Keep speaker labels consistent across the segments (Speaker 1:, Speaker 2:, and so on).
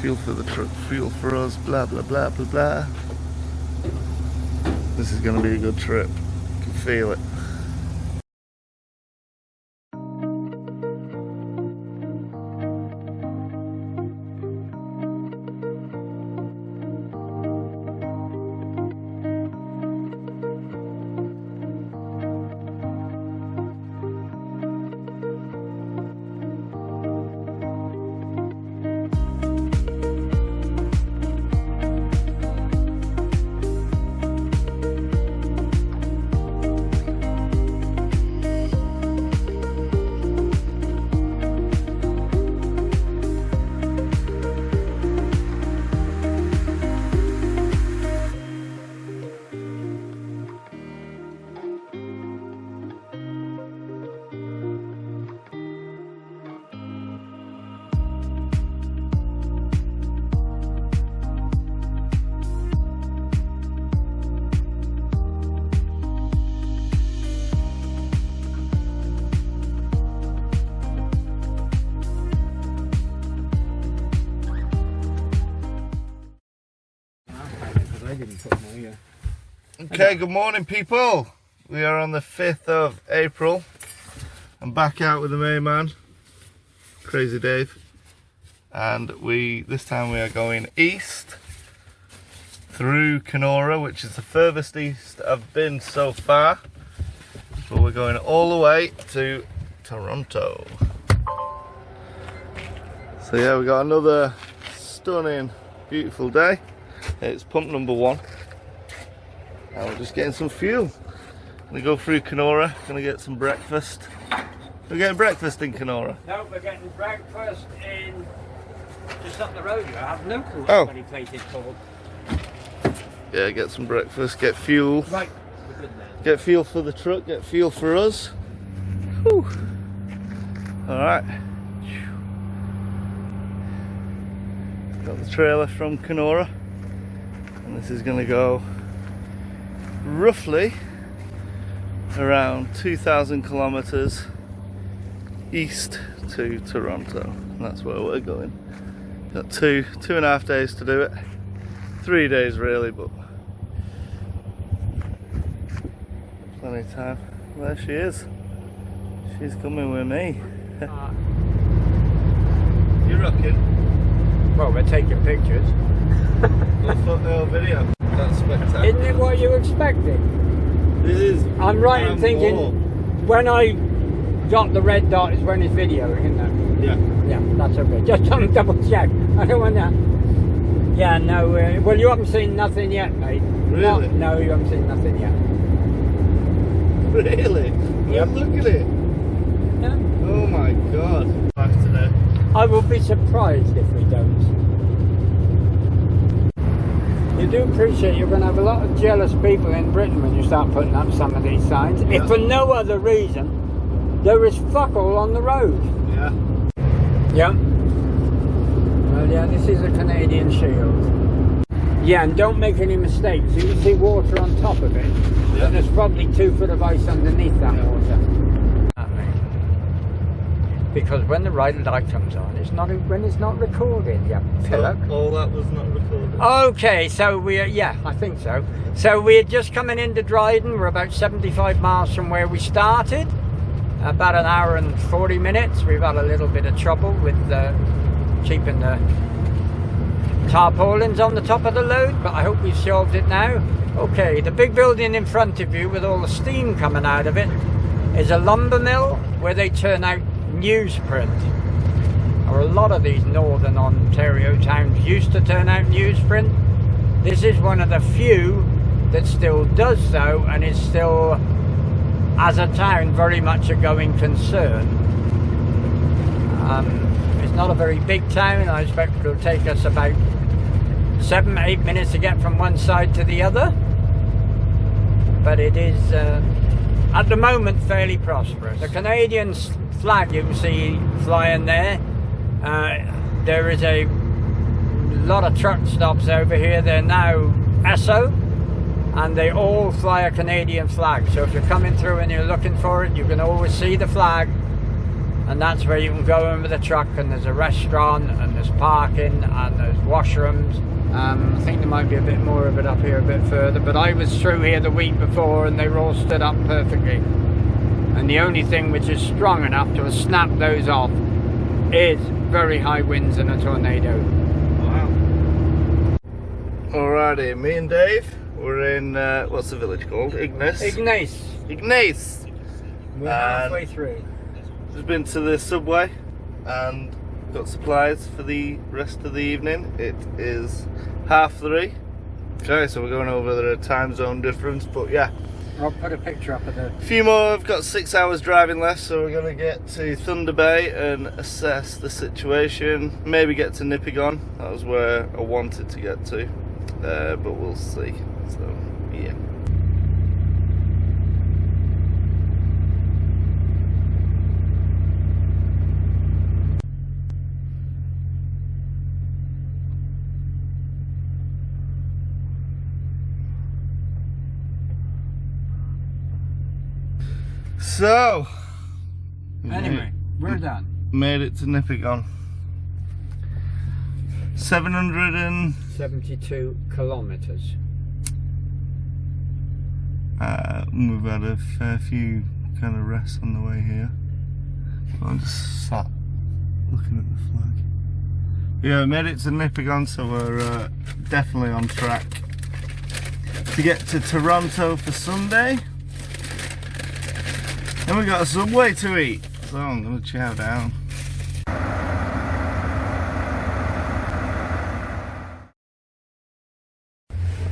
Speaker 1: fuel for the truck, fuel for us, blah blah blah blah blah. This is going to be a good trip. I can feel it. Okay, good morning people. We are on the 5th of April. I'm back out with the main man, Crazy Dave. And this time we are going east through Kenora, which is the furthest east I've been so far. But we're going all the way to Toronto. So yeah, we got another stunning, beautiful day. It's pump number 1. And we're just getting some fuel. Gonna go through Kenora, gonna get some breakfast. We're getting breakfast in Kenora.
Speaker 2: No, we're getting breakfast in just up the road. I have no clue what any place it's called.
Speaker 1: Yeah, get some breakfast, get fuel.
Speaker 2: Right, we're good now.
Speaker 1: Get fuel for the truck, get fuel for us. Whew. Alright. Got the trailer from Kenora. And this is gonna go roughly around 2,000 kilometers east to Toronto. And that's where we're going. Got two and a half days to do it. 3 days really, but plenty of time. There she is. She's coming with me. You rocking?
Speaker 2: Well, we're taking pictures.
Speaker 1: No video. That's spectacular.
Speaker 2: Isn't it what you expected?
Speaker 1: It is.
Speaker 2: I'm right in thinking when I got the red dot is when it's videoing, isn't it?
Speaker 1: Yeah.
Speaker 2: Yeah, that's okay. Just double check. I don't want that. Yeah, no. Well, you haven't seen nothing yet, mate.
Speaker 1: Really?
Speaker 2: No, you haven't seen nothing yet.
Speaker 1: Really?
Speaker 2: Yep.
Speaker 1: Look at it.
Speaker 2: Yeah.
Speaker 1: Oh my god. Back today.
Speaker 2: I will be surprised if we don't. You do appreciate you're going to have a lot of jealous people in Britain when you start putting up some of these signs. Yeah. If for no other reason, there is fuck all on the road.
Speaker 1: Yeah.
Speaker 2: Yeah. Well, yeah, this is a Canadian Shield. Yeah, and don't make any mistakes. You can see water on top of it. Yeah. And there's probably 2 foot of ice underneath that water. Because when the red light comes on, it's not when it's not recorded. Yeah, pillock.
Speaker 1: All that was not recorded.
Speaker 2: Okay, so I think so. So we're just coming into Dryden. We're about 75 miles from where we started. About an hour and 40 minutes. We've had a little bit of trouble with keeping the tarpaulins on the top of the load, but I hope we've solved it now. Okay, the big building in front of you with all the steam coming out of it is a lumber mill where they turn out newsprint. Or a lot of these northern Ontario towns used to turn out newsprint. This is one of the few that still does so, and is still, as a town, very much a going concern. It's not a very big town. I expect it'll take us about 7-8 minutes to get from one side to the other, but it is at the moment fairly prosperous. The Canadian flag you can see flying there. There is a lot of truck stops over here. They're now Esso, and they all fly a Canadian flag. So if you're coming through and you're looking for it, you can always see the flag and that's where you can go in with a truck, and there's a restaurant and there's parking and there's washrooms. I think there might be a bit more of it up here a bit further, but I was through here the week before and they were all stood up perfectly. And the only thing which is strong enough to snap those off is very high winds and a tornado.
Speaker 1: Wow. Alrighty, me and Dave, we're in, what's the village called? Ignace? Ignace!
Speaker 2: We're halfway through.
Speaker 1: Just been to the subway and got supplies for the rest of the evening. It is 3:30. Okay, so we're going over the time zone difference, but yeah.
Speaker 2: I'll put a picture up of the...
Speaker 1: A few more, I've got 6 hours driving left, so we're going to get to Thunder Bay and assess the situation. Maybe get to Nipigon, that was where I wanted to get to, but we'll see. So, yeah. So,
Speaker 2: Anyway, we're done.
Speaker 1: made it to Nipigon.
Speaker 2: 72 kilometres.
Speaker 1: We've had a fair few kind of rests on the way here. I'm just sat looking at the flag. Yeah, we made it to Nipigon, so we're definitely on track to get to Toronto for Sunday. And we got a Subway to eat, so I'm gonna chow down.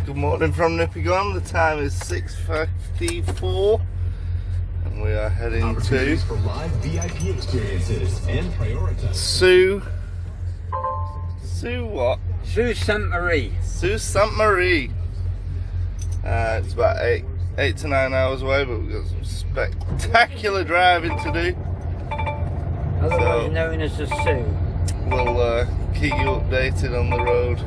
Speaker 1: Good morning from Nipigon. The time is 6:54, and we are heading to
Speaker 3: for live VIP experiences and prioritize
Speaker 1: Sault what?
Speaker 2: Sault Ste. Marie.
Speaker 1: Sault Ste. Marie. It's about 8 to 9 hours away, but we've got some spectacular driving to do.
Speaker 2: Otherwise
Speaker 1: So-
Speaker 2: known as the Sioux.
Speaker 1: We'll keep you updated on the road.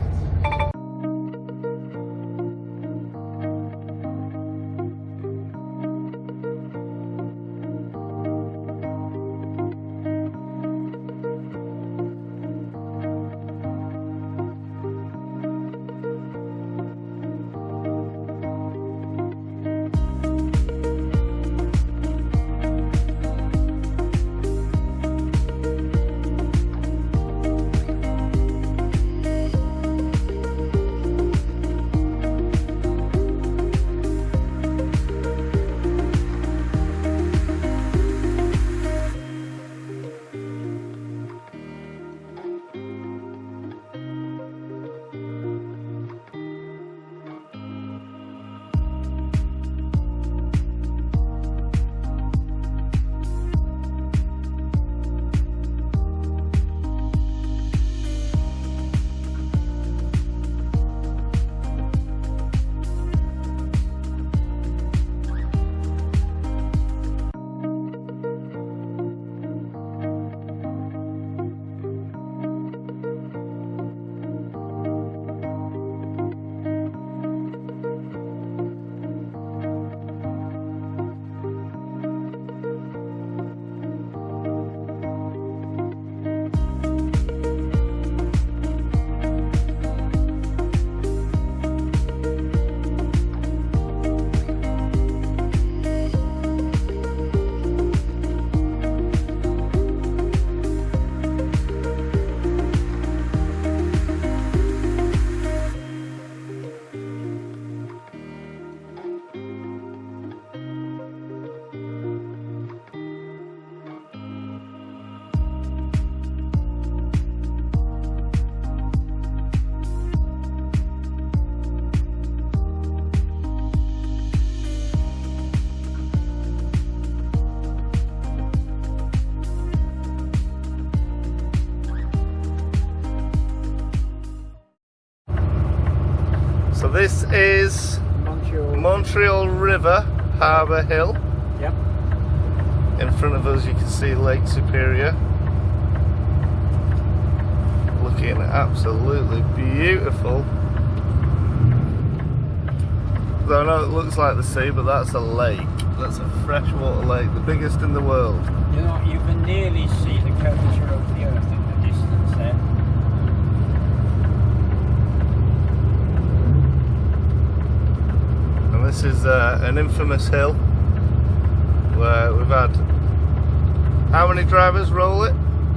Speaker 1: So this is Montreal River, Harbour Hill.
Speaker 2: Yep.
Speaker 1: In front of us you can see Lake Superior. Looking absolutely beautiful. So I know it looks like the sea, but that's a lake. That's a freshwater lake, the biggest in the world.
Speaker 2: You can nearly see the curvature of the earth in the distance there.
Speaker 1: And this is an infamous hill where we've had how many drivers roll it?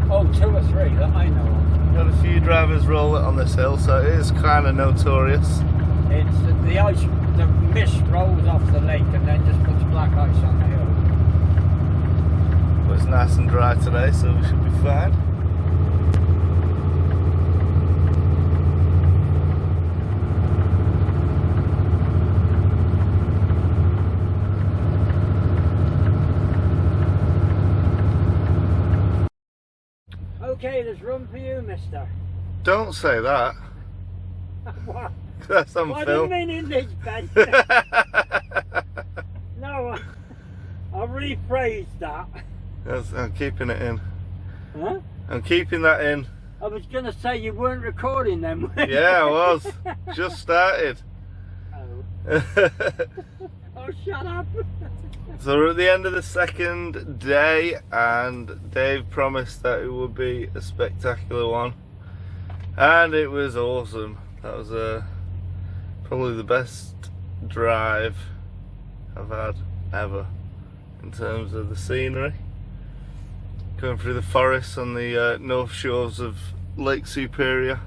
Speaker 2: Oh, 2 or 3 that I know of.
Speaker 1: We've had a few drivers roll it on this hill, so it is kind of notorious.
Speaker 2: It's the ice, the mist rolls off the lake and then just puts black ice on the hill.
Speaker 1: But it's nice and dry today, so we should be fine.
Speaker 2: Okay, there's room for you, mister.
Speaker 1: Don't say that.
Speaker 2: What?
Speaker 1: That's on
Speaker 2: I
Speaker 1: film.
Speaker 2: didn't mean in this bed. No, I'll rephrase that.
Speaker 1: I'm keeping it in.
Speaker 2: Huh?
Speaker 1: I'm keeping that in.
Speaker 2: I was going to say you weren't recording them. were you?
Speaker 1: Yeah, I was. Just started.
Speaker 2: Oh. Oh, shut up.
Speaker 1: So we're at the end of the second day, and Dave promised that it would be a spectacular one, and it was awesome. That was probably the best drive I've had ever in terms of the scenery. Going through the forests on the north shores of Lake Superior,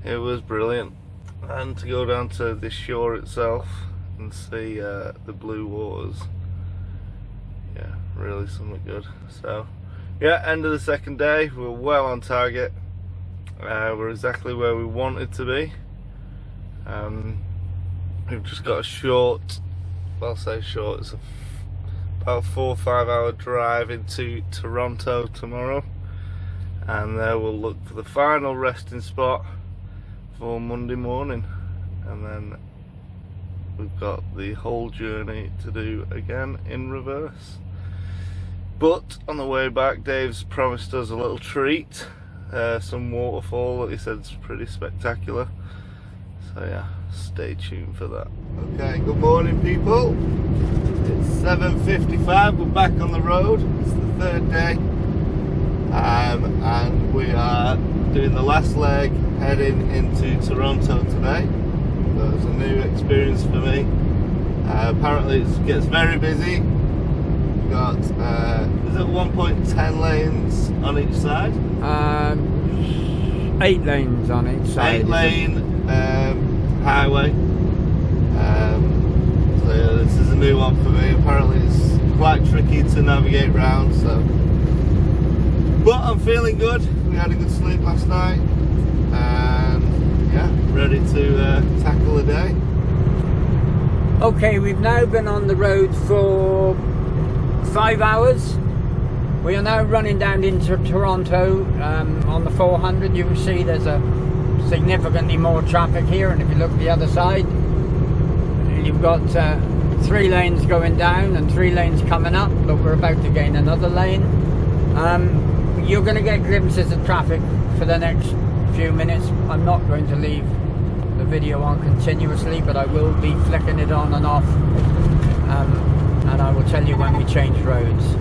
Speaker 1: it was brilliant. And to go down to the shore itself and see the blue waters, yeah, really something good. So yeah, end of the second day, we're well on target. We're exactly where we wanted to be. We've just got a short, well, I'll say short, it's about 4 or 5 hour drive into Toronto tomorrow, and there we'll look for the final resting spot for Monday morning, and then we've got the whole journey to do again in reverse. But on the way back, Dave's promised us a little treat, some waterfall that he said's pretty spectacular, so yeah, stay tuned for that. Okay, good morning people. It's 7:55, we're back on the road. It's the third day, and we are doing the last leg heading into Toronto today. So it's a new experience for me. Apparently it gets very busy. We've got, is it 1.10 lanes on each side?
Speaker 2: 8 lanes on each side.
Speaker 1: 8 lane highway. So yeah, this is a new one for me. Apparently it's quite tricky to navigate round, so. But I'm feeling good. We had a good sleep last night, and yeah, ready to tackle the day.
Speaker 2: Okay, we've now been on the road for 5 hours. We are now running down into Toronto on the 400. You can see there's a significantly more traffic here, and if you look at the other side, you've got 3 lanes going down and 3 lanes coming up, but we're about to gain another lane. You're going to get glimpses of traffic for the next few minutes. I'm not going to leave the video on continuously, but I will be flicking it on and off, and I will tell you when we change roads.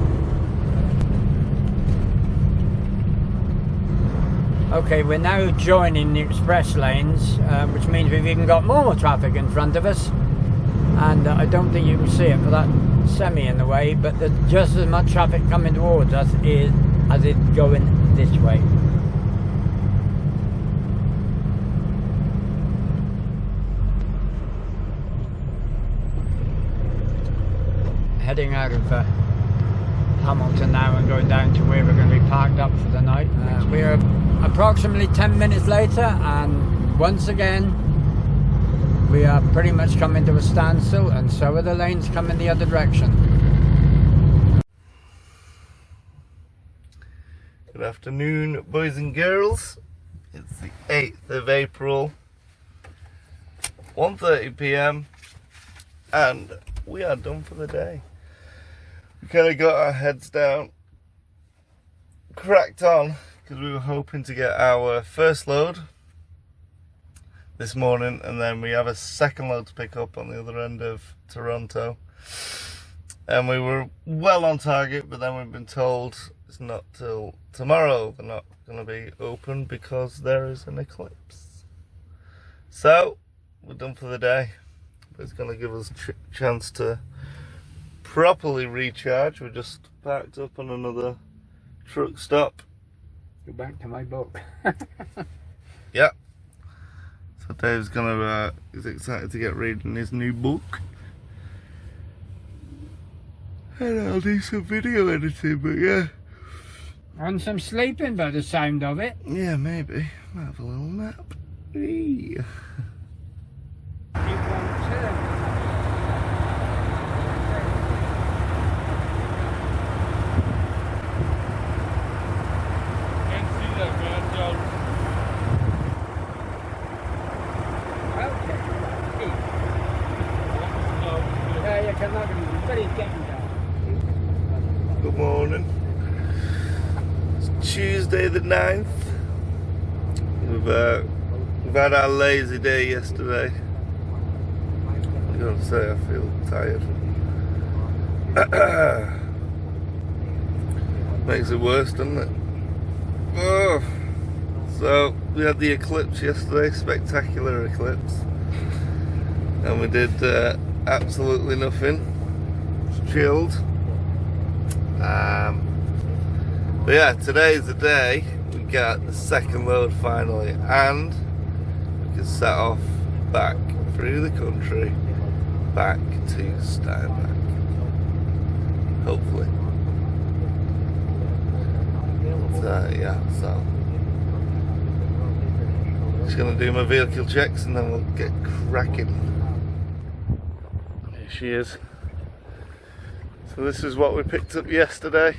Speaker 2: Okay, we're now joining the express lanes, which means we've even got more traffic in front of us, and I don't think you can see it for that semi in the way, but there's just as much traffic coming towards us as it's going this way. Heading out of Hamilton now and going down to where we're going to be parked up for the night. We're approximately 10 minutes later, and once again we are pretty much coming to a standstill, and so are the lanes coming the other direction.
Speaker 1: Good afternoon, boys and girls. It's the 8th of April, 1:30 p.m, and we are done for the day. We kind of got our heads down, cracked on, because we were hoping to get our first load this morning, and then we have a second load to pick up on the other end of Toronto. and we were well on target, but then we've been told it's not till tomorrow they're not going to be open because there is an eclipse. So we're done for the day, but it's going to give us a chance to properly recharge. We're just parked up on another truck stop.
Speaker 2: Go back to my book.
Speaker 1: Yeah. So Dave's gonna is excited to get reading his new book. And I'll do some video editing, but yeah.
Speaker 2: And some sleeping by the sound of it.
Speaker 1: Yeah, maybe. Might have a little nap. Eee. Good morning. It's Tuesday the 9th. We've had our lazy day yesterday. I gotta say, I feel tired. Makes it worse, doesn't it? Oh. So we had the eclipse yesterday, spectacular eclipse, and we did absolutely nothing. It's chilled. But yeah, today's the day we got the second load finally, and we can set off back through the country back to Steinbach. Hopefully. Yeah, so just gonna do my vehicle checks and then we'll get cracking. Here she is. So this is what we picked up yesterday.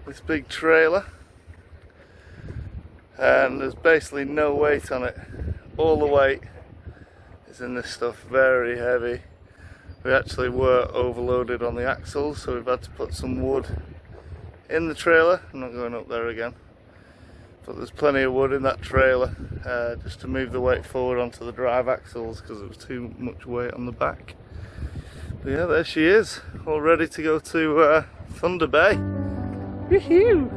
Speaker 1: This big trailer, and there's basically no weight on it. All the weight is in this stuff, very heavy. We actually were overloaded on the axles, so we've had to put some wood in the trailer. I'm not going up there again, but there's plenty of wood in that trailer just to move the weight forward onto the drive axles because it was too much weight on the back. But yeah, there she is, all ready to go to Thunder Bay. Woohoo!